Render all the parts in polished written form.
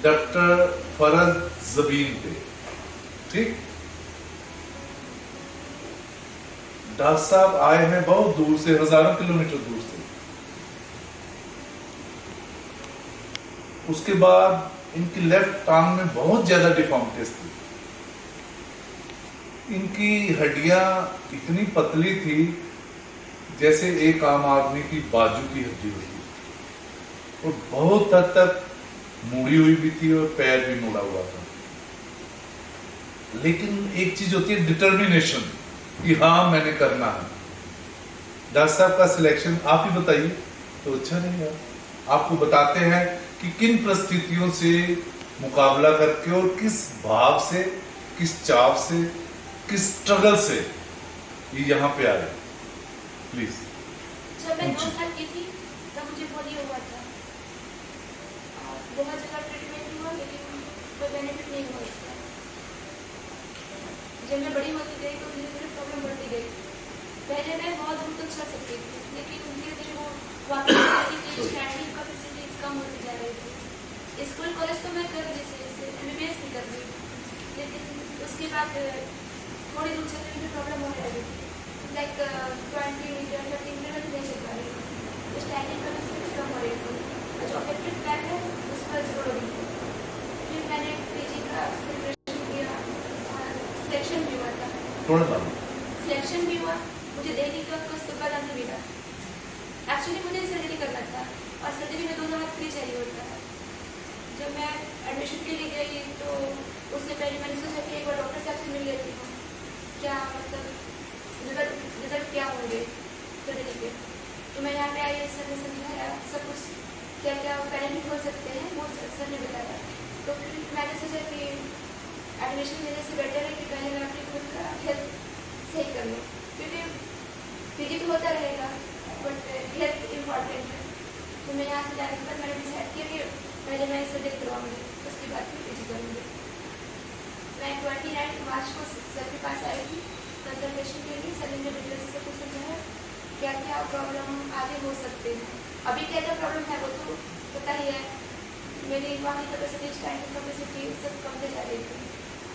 Doctor फरज जबीन पे, ठीक। डॉक्टर साहब आए हैं बहुत दूर से, हजारों किलोमीटर दूर से। उसके बाद इनकी लेफ्ट टांग में बहुत ज्यादा डिफॉर्मिटीज थी। इनकी हड्डियां इतनी पतली थी जैसे एक आम आदमी की बाजू की हड्डी होती, और बहुत हद तक मुड़ी हुई भी थी और पैर भी मुड़ा हुआ था। लेकिन एक चीज होती है डिटर्मिनेशन कि हाँ मैंने करना है। डॉक्टर साहब का सिलेक्शन आप ही बताइए तो अच्छा रहेगा। आपको बताते हैं कि किन परिस्थितियों से मुकाबला करके और किस भाव से, किस चाव से, किस स्ट्रगल से ये यहाँ पे आए। प्लीज। जब मैं 2 साल की थी तब मुझे पोलियो हुआ था। बहुत जगह ट्रीटमेंट हुआ लेकिन कोई बेनिफिट नहीं हुआ इसका। जब मैं बड़ी होती गई तो धीरे धीरे प्रॉब्लम बढ़ती गई। पहले मैं बहुत दूर तक चल सकती थी लेकिन धीरे धीरे वो स्टैंडिंग कैपेसिटी कम होती जा रही थी। स्कूल कॉलेज तो मैं कर रही थी, MBBS भी कर रही थी, लेकिन उसके बाद थोड़ी दूर चलने में प्रॉब्लम होने लगी थी। लाइक 20 मीटर 30 मीटर नहीं चल पा रही थी। स्टैंडिंग कैपेसिटी कम हो रही थी। जो अफेक्टेड पैर है उस पर जोड़ दी। फिर मैंने PG का प्रिपरेशन किया और सिलेक्शन भी हुआ था। सिलेक्शन भी हुआ। मुझे दिल्ली का कस्तूरबा गांधी मिला। एक्चुअली मुझे सर्जरी करना था और सर्जरी में 2 हाथ फ्री चाहिए होता है। जब मैं एडमिशन के लिए गई तो उससे पहले मैंने सोचा कि एक बार डॉक्टर साहब से मिल लेती हूँ, क्या मतलब रिजल्ट क्या होंगे सर्जरी के। तो मैं यहाँ पे आई, सर ने समझाया सब कुछ, क्या क्या बेनिफिट हो सकते हैं वो सर ने बताया। तो फिर मैंने सोचा कि एडमिशन लेने से बेटर है कि पहले मैं अपनी खुद का हेल्थ सही कर लूँ, क्योंकि PG तो होता रहेगा बट हेल्थ इम्पॉर्टेंट है। तो मैं यहाँ से जाने के बाद मैंने डिसाइड किया कि पहले मैं सर्जरी करवाऊँगी, उसके बाद फिर PG करूँगी। मैं 29 मार्च को सर के पास आई थी कंसल्टेशन के लिए। सर ने डिटेल से सब कुछ समझाया क्या क्या प्रॉब्लम आगे हो सकते हैं। अभी क्या क्या प्रॉब्लम है वो तो पता ही है। मेरी वहाँ की कैपेसिटी, स्टैंडिंग कैपेसिटी सब कमते जा रही थी,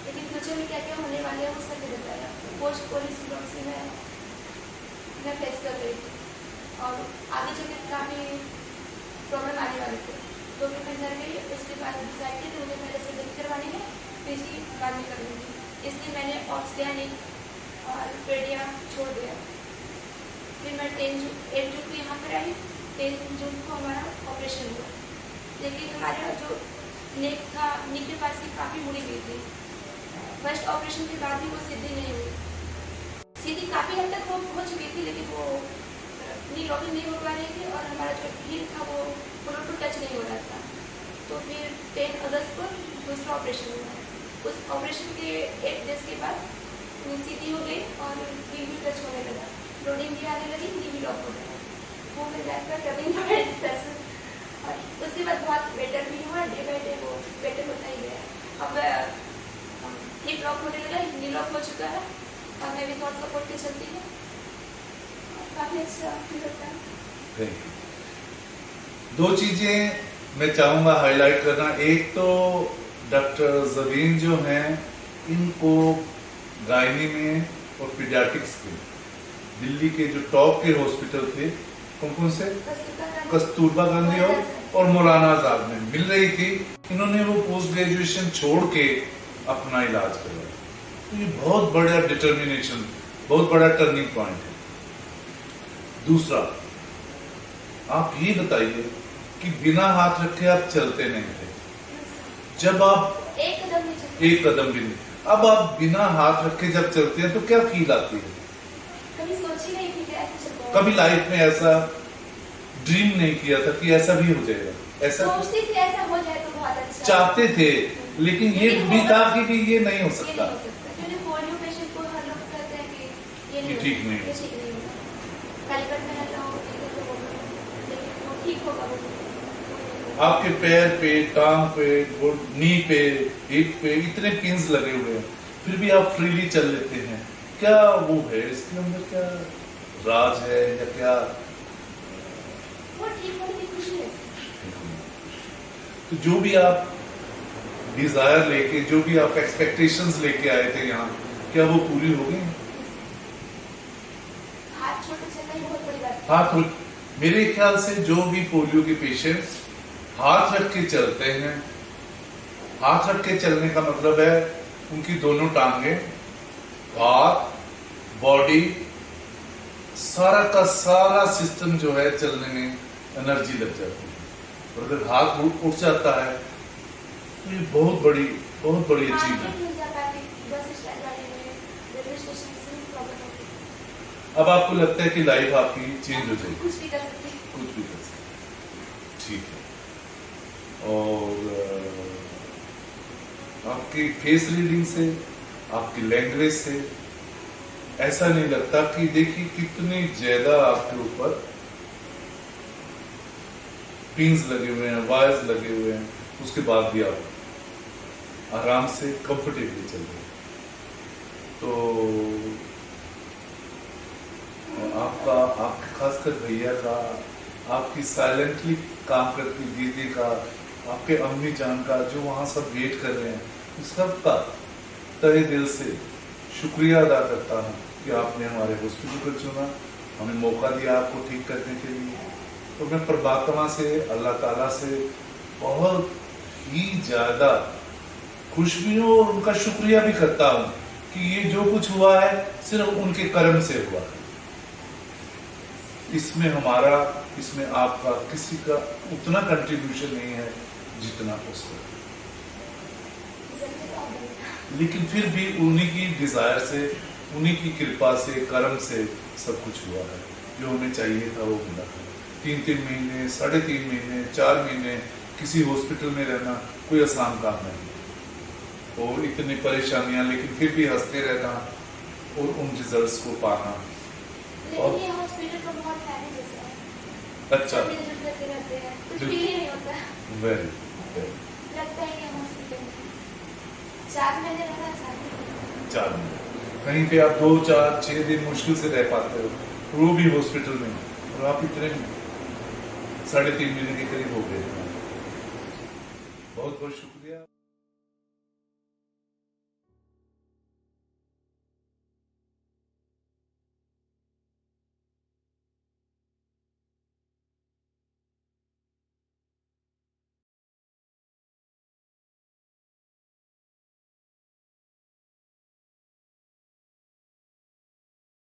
लेकिन फ्यूचर में क्या क्या होने वाले हैं वो सर ने बताया। पोस्ट कोविड सिंड्रोम से मैं फेस कर रही थी और आगे चलकर काफ़ी प्रॉब्लम आने वाले थे। तो फिर मैं घर गई। उसके बाद डिसाइड किया कि मुझे पहले सर्जरी करवानी है, PG बाद में कर लूँगी। इसलिए मैंने ऑक्सीजन और पेडिया छोड़ दिया। फिर मैं 8 जून को यहाँ पर आई। 10 जून को हमारा ऑपरेशन हुआ, लेकिन हमारा जो नेक था, नी के पास से काफ़ी मुड़ी गई थी। फर्स्ट ऑपरेशन के बाद भी वो सीधी नहीं हुई। सीधी काफ़ी हद तक वो हो चुकी थी, लेकिन वो नी लॉकिंग नहीं हो पा रही थी और हमारा जो हील था वो पूरा टू टच नहीं हो रहा था। तो फिर 10 अगस्त को दूसरा ऑपरेशन हुआ। उस ऑपरेशन के 8 डेज के बाद सीधी हो गई और नी भी टच होने लगा, ब्लीडिंग भी आने लगी, नी भी लॉक हो गया। वो मेरे लाइफ का टर्निंग पॉइंट था। और उसके बाद बहुत बेटर भी हुआ, डे बाई डे वो बेटर होता ही गया। अब हिप लॉक होने लगा, नी लॉक हो चुका है और मैं भी थोड़ा सपोर्ट के चलती हूँ। काफ़ी अच्छा फील होता है। 2 चीजें मैं चाहूंगा हाईलाइट करना। एक तो डॉक्टर जबीन जो हैं, इनको गायनी में और पीडियाट्रिक्स के दिल्ली के जो टॉप के हॉस्पिटल थे, कौन कौन से, कस्तूरबा गांधी और मौलाना आजाद में मिल रही थी। इन्होंने वो पोस्ट ग्रेजुएशन छोड़ के अपना इलाज करवाया। तो ये बहुत बड़ा डिटर्मिनेशन, बहुत बड़ा टर्निंग पॉइंट है। दूसरा, आप ये बताइए कि बिना हाथ रखे आप चलते नहीं थे। जब आप एक कदम भी नहीं, अब आप बिना हाथ रखे जब चलते हैं तो क्या फील आती है? कभी सोची नहीं थी कि ऐसे चलता है। कभी लाइफ में ऐसा ड्रीम नहीं किया था कि ऐसा भी हो जाएगा? ऐसा सोचती थी ऐसा हो जाए तो बहुत अच्छा। चाहते थे, लेकिन ये भी था कि ये नहीं हो सकता। क्योंकि पोलियो पेशेंट को हर लोग कहते हैं कि ये ठीक नहीं होगा। कैलिपर में रहता हूँ लेकिन वो ठीक होगा। आपके पैर पे, टांग पे, नी पे, हिप पे इतने पिंस लगे हुए हैं, फिर भी आप फ्रीली चल लेते हैं। क्या वो है इसके अंदर, क्या राज है या क्या? वो ठीक होने की खुशी है। तो जो भी आप डिजायर लेके, जो भी आप एक्सपेक्टेशंस लेके आए थे यहाँ, क्या वो पूरी हो गई? हाथ छोटे चलना ही बहुत बड़ी बात है। हाथ, मेरे ख्याल से जो भी पोलियो के पेशेंट्स हाथ रख के चलते हैं, हाथ रख के चलने का मतलब है उनकी दोनों टांगे, हाथ, बॉडी, सारा का सारा सिस्टम जो है चलने में एनर्जी लग जाती है। और अगर हाथ उठ जाता है तो ये बहुत बड़ी अचीवमेंट है। अब आपको लगता है कि लाइफ आपकी चेंज हो जाएगी, कुछ भी कर सकते, कुछ भी कर सकते, ठीक है। और आपकी फेस रीडिंग से, आपकी लैंग्वेज से ऐसा नहीं लगता कि देखिए कितनी ज्यादा आपके ऊपर पिन्स लगे हुए हैं, वायर्स लगे हुए हैं, उसके बाद भी आप आराम से कंफर्टेबली चल रहे हैं। तो आपके खासकर भैया का, आपकी साइलेंटली काम करती दीदी का, आपके अम्मी जान का जो वहां सब वेट कर रहे हैं, सबका तहे दिल से शुक्रिया अदा करता हूँ कि आपने हमारे हॉस्पिटल को चुना, हमें मौका दिया आपको ठीक करने के लिए। तो मैं परमात्मा से, अल्लाह ताला से बहुत ही ज्यादा खुश भी हूँ और उनका शुक्रिया भी करता हूँ कि ये जो कुछ हुआ है सिर्फ उनके कर्म से हुआ है। इसमें हमारा, इसमें आपका, किसी का उतना कंट्रीब्यूशन नहीं है जितना उसका, लेकिन फिर भी उन्हीं की डिजायर से, उन्हीं की कृपा से, कर्म से सब कुछ हुआ है। जो हमें चाहिए था वो मिला है। 3-3 महीने, 3.5 महीने, 4 महीने किसी हॉस्पिटल में रहना कोई आसान काम नहीं, और इतनी परेशानियां, लेकिन फिर भी हंसते रहना और उन रिजल्ट्स को पाना। लेकिन ये हॉस्पिटल का बहुत फैमिली जैसा है। अच्छा, विजिट करते रहते हैं, कुछ फील ही नहीं होता, वेरी लगता है कि हॉस्पिटल में 4 महीने रहना है। 4 महीने कहीं पे आप 2, 4, 6 दिन मुश्किल से रह पाते हो, वो भी हॉस्पिटल में, और आप इतने 3.5 महीने के करीब हो गए। बहुत बहुत शुक्रिया।